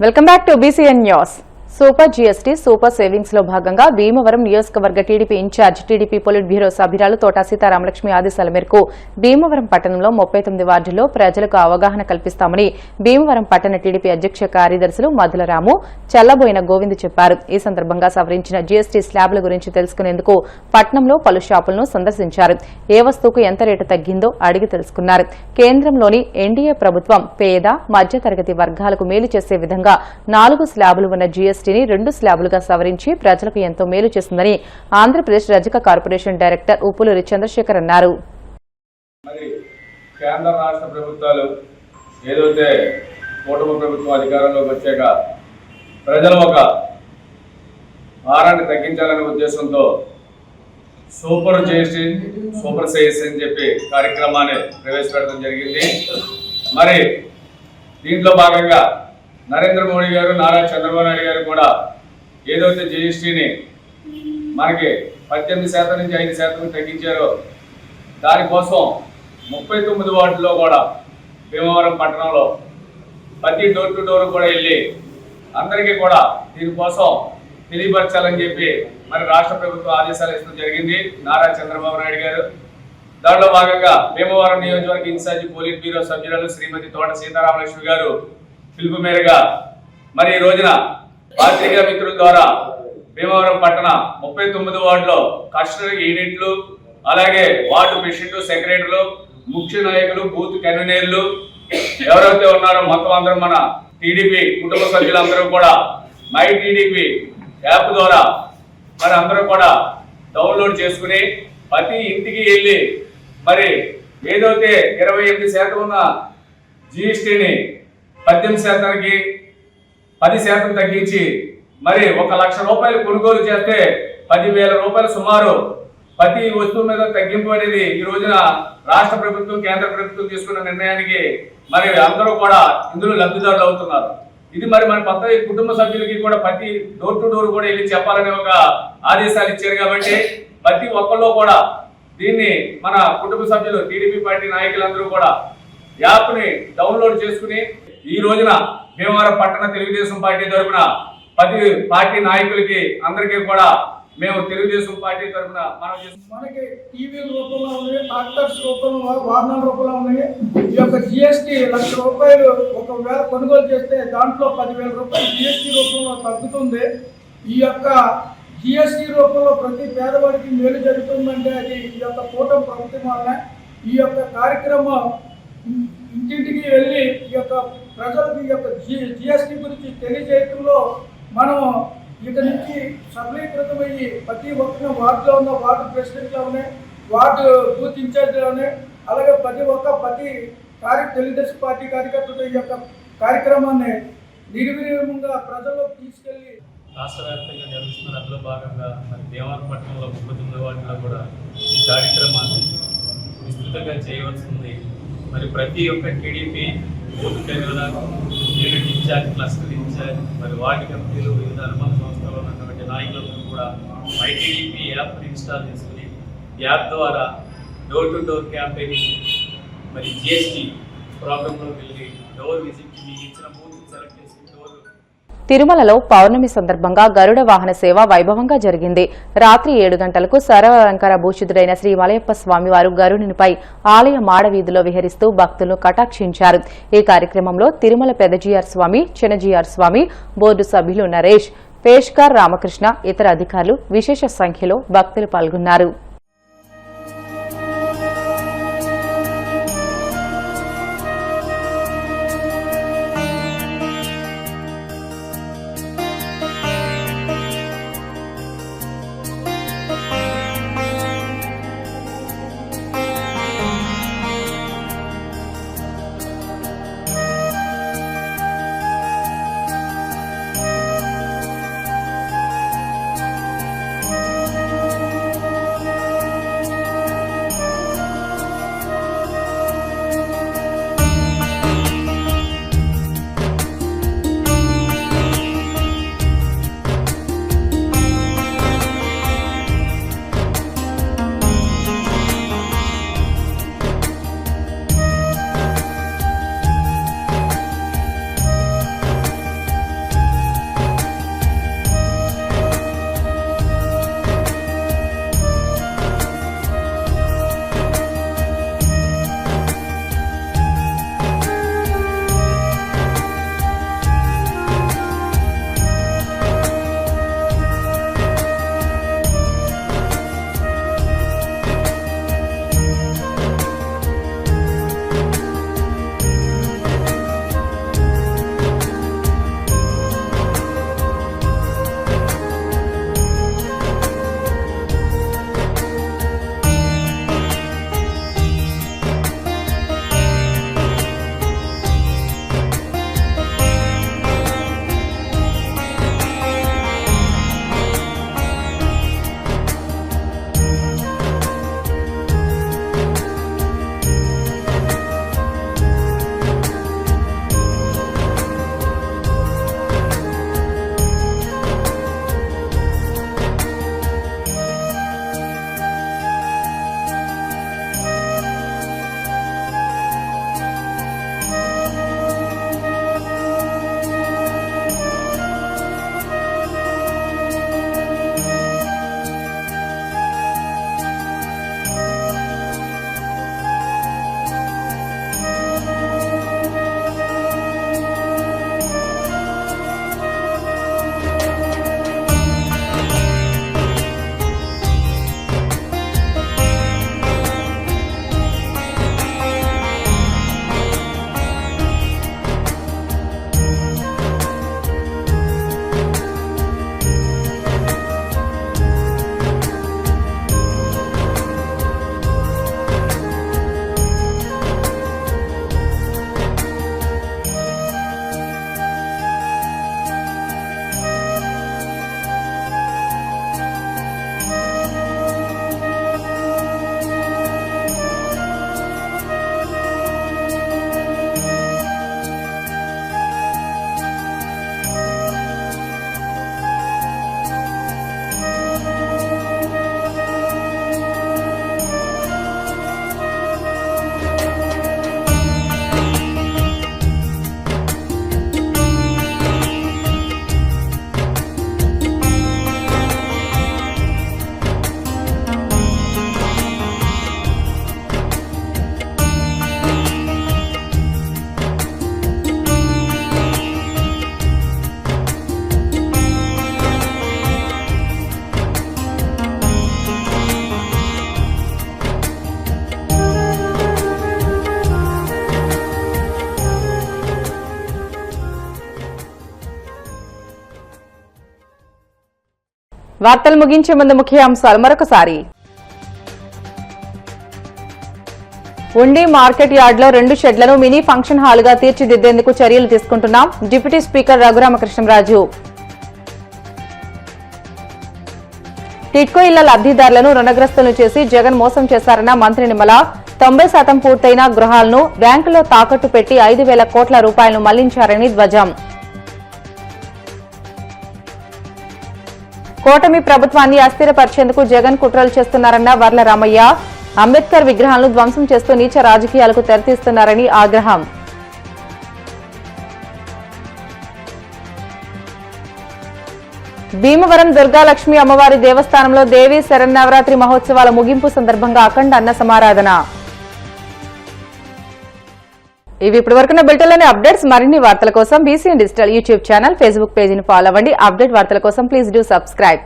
Welcome back to BCN news. Super GST super savings లో భాగంగా భీమవరం నియోజకవర్గ TDP incharge TDP politburo సభ్యురాలు తోట సీతారామలక్ష్మి ఆదేశాల మేరకు భీమవరం పట్టణంలో 39 వార్డుల్లో ప్రజలకు అవగాహన కల్పిస్తామని భీమవరం పట్టణ టీడీపీ అధ్యక్ష కార్యదర్శులు మధులరాము, చల్లబోయిన గోవింద్ చెప్పారు. ఈ సందర్భంగా సవరించిన జీఎస్టీ స్లాబ్ల గురించి తెలుసుకునేందుకు పట్టణంలో పలు షాపులను సందర్శించారు. ఏ వస్తువుకు ఎంత రేటు తగ్గిందో అడిగి తెలుసుకున్నారు. కేంద్రంలోని ఎన్డీఏ ప్రభుత్వం పేద మధ్యతరగతి వర్గాలకు మేలు చేసే విధంగా 4 స్లాబులు ఉన్న జీఎస్టీని 2 స్లాబులుగా సవరించి ప్రజలకు ఎంతో మేలు చేస్తుందని ఆంధ్రప్రదేశ్ రజక కార్పొరేషన్ డైరెక్టర్ ఉప్పులూరి చంద్రశేఖర్ అన్నారు. కేంద్ర రాష్ట్ర ప్రభుత్వాలు ఏదైతే కూటమి ప్రభుత్వం అధికారంలోకి వచ్చాక ప్రజలు ఒక భారాన్ని తగ్గించాలనే ఉద్దేశంతో సూపర్ జీఎస్టీ సూపర్ సేవింగ్స్ అని చెప్పి కార్యక్రమాన్ని ప్రవేశపెట్టడం జరిగింది. మరి దీంట్లో భాగంగా నరేంద్ర మోడీ గారు, నారా చంద్రబాబు నాయుడు గారు కూడా ఏదైతే జీఎస్టీని మనకి 18% నుంచి 5% తగ్గించారో దానికోసం 39 వార్డుల్లో కూడా భీమవరం పట్టణంలో ప్రతి డోర్ టు డోర్ కూడా వెళ్ళి అందరికీ కూడా దీనికోసం తెలియపరచాలని చెప్పి మరి రాష్ట్ర ప్రభుత్వం ఆదేశాలు ఇవ్వడం జరిగింది. నారా చంద్రబాబు నాయుడు గారు దాంట్లో భాగంగా భీమవరం నియోజకవర్గ ఇన్ఛార్జి పోలిట్ బ్యూరో సభ్యురాలు శ్రీమతి తోట సీతారామలక్ష్మి గారు పిలుపు మేరగా మరి ఈ రోజున పాత్రికా మిత్రుల ద్వారా భీమవరం పట్టణ 39 వార్డులో కస్టమర్ యూనిట్లు, అలాగే వార్డు ప్రెసిడెంట్, సెక్రటరీలు, ముఖ్య నాయకులు, బూత్ కన్వీనర్లు ఎవరైతే ఉన్నారో మొత్తం అందరూ మన టీడీపీ కుటుంబ సభ్యులందరూ కూడా మై టీడీపీ యాప్ ద్వారా మరి అందరూ కూడా డౌన్లోడ్ చేసుకుని ప్రతి ఇంటికి వెళ్ళి మరి ఏదైతే 28% ఉన్న జీఎస్టీని 18%కి 10% తగ్గించి మరి 1 లక్ష రూపాయలు కొనుగోలు చేస్తే 10,000 రూపాయలు సుమారు ప్రతి వస్తువు మీద తగ్గింపు అనేది ఈ రోజున రాష్ట్ర ప్రభుత్వం, కేంద్ర ప్రభుత్వం తీసుకున్న నిర్ణయానికి మరి అందరూ కూడా ఇందులో లబ్ధిదారులు అవుతున్నారు. ఇది మరి మన కొత్త కుటుంబ సభ్యులకి కూడా ప్రతి డోర్ టు డోర్ కూడా వెళ్ళి చెప్పాలనే ఒక ఆదేశాలు ఇచ్చారు. కాబట్టి ప్రతి ఒక్కళ్ళు కూడా దీన్ని మన కుటుంబ సభ్యులు, టీడీపీ పార్టీ నాయకులందరూ కూడా యాప్ని డౌన్లోడ్ చేసుకుని ఈ రోజున భీమవరం పట్టణ తెలుగుదేశం పార్టీ తరఫున ప్రతి పార్టీ నాయకులకి అందరికీ కూడా మేము తెలుగుదేశం పార్టీ తరఫున మనకి టీవీ రూపంలో ఉన్నాయి, ట్రాక్టర్స్ రూపంలో, వాహనాల రూపంలో ఉన్నాయి. ఈ యొక్క జిఎస్టీ 1,00,000 రూపాయలు ఒకవేళ కొనుగోలు చేస్తే దాంట్లో 10,000 రూపాయలు జిఎస్టీ రూపంలో తగ్గుతుంది. ఈ యొక్క జిఎస్టీ రూపంలో ప్రతి పేదవాడికి మేలు జరుగుతుందంటే అది ఈ యొక్క కూటమి ప్రభుత్వం వల్ల. ఈ యొక్క కార్యక్రమం ఇంటింటికి వెళ్ళి ఈ యొక్క ప్రజలకు ఈ యొక్క జిఎస్టీ గురించి తెలియజేయడంలో మనం ఇక నుంచి సఫలీకృతమయ్యి ప్రతి ఒక్కరిని వార్డులో ఉన్న వార్డు ప్రెసిడెంట్లో ఉన్నాయి, వార్డు బూత్ ఇన్ఛార్జ్లో ఉన్నాయి, అలాగే ప్రతి తెలుగుదేశం పార్టీ కార్యకర్తలతో ఈ యొక్క కార్యక్రమాన్ని నిర్విరామంగా ప్రజల్లోకి తీసుకెళ్లి రాష్ట్ర వ్యాప్తంగా నిర్వహిస్తున్న అందులో భాగంగా మరి భీమవరం పట్టణంలో 39 వార్డులో కూడా ఈ కార్యక్రమాన్ని విస్తృతంగా చేయవలసింది. మరి ప్రతి ఒక్క TDP booth convener, unit incharge, cluster incharge, మరి వార్డు కమిటీలు, వివిధ అనుబంధ సంస్థల్లో ఉన్నటువంటి నాయకులందరూ కూడా మై టీడీపీ యాప్ని ఇన్స్టాల్ చేసుకుని యాప్ ద్వారా డోర్ టు డోర్ క్యాంపెయినింగ్, మరి జిఎస్టీ ప్రోగ్రాంలోకి వెళ్ళి డోర్ విజిట్ మీకు ఇచ్చిన బూత్ సెలెక్ట్ చేసుకుని తిరుమలలో పౌర్ణమి సందర్భంగా గరుడ వాహన సేవ వైభవంగా జరిగింది. రాత్రి 7 గంటలకు సర్వాలంకార భూషితుడైన శ్రీ మలయప్ప స్వామివారు గరుడునిపై ఆలయ మాడవీధిలో విహరిస్తూ భక్తులను కటాక్షించారు. ఈ కార్యక్రమంలో తిరుమల పెదజీఆర్ స్వామి, చిన్నజీఆర్ స్వామి బోర్డు సభ్యులు నరేష్, పేష్కార్ రామకృష్ణ, ఇతర అధికారులు విశేష సంఖ్యలో భక్తులు పాల్గొన్నారు. వార్తలు ముగించే ముందు ముఖ్య అంశాలు మరొకసారి. ఉండి మార్కెట్ యార్డ్ లో 2 షెడ్లను మినీ ఫంక్షన్ హాల్ గా తీర్చిదిద్దేందుకు చర్యలు తీసుకుంటున్నాం డిప్యూటీ స్పీకర్ రఘురామకృష్ణరాజు. టిడ్కో ఇళ్ల లబ్ధిదారులను రుణగ్రస్తులను చేసి జగన్ మోసం చేశారన్న మంత్రి నిమ్మల. 90% పూర్తయిన గృహాలను బ్యాంకులో తాకట్టు పెట్టి 5,000 కోట్ల రూపాయలను మళ్లించారని ధ్వజం. కూటమి ప్రభుత్వాన్ని అస్థిరపరిచేందుకు జగన్ కుట్రలు చేస్తున్నారన్న వర్ల రామయ్య. అంబేద్కర్ విగ్రహాలను ధ్వంసం చేస్తూ నీచ రాజకీయాలకు తెరతీస్తున్నారని ఆగ్రహం. భీమవరం దుర్గాలక్ష్మి అమ్మవారి దేవస్థానంలో దేవీ శరన్నవరాత్రి మహోత్సవాల ముగింపు సందర్భంగా అఖండ అన్న సమారాధన. ఇవి ఇప్పటివరకున్న బులెటిన్లోని అప్డేట్స్. మరిన్ని వార్తల కోసం BCN digital YouTube channel, Facebook పేజీని ఫాలో అవ్వండి. అప్డేట్ వార్తల కోసం ప్లీజ్ డూ సబ్స్క్రైబ్.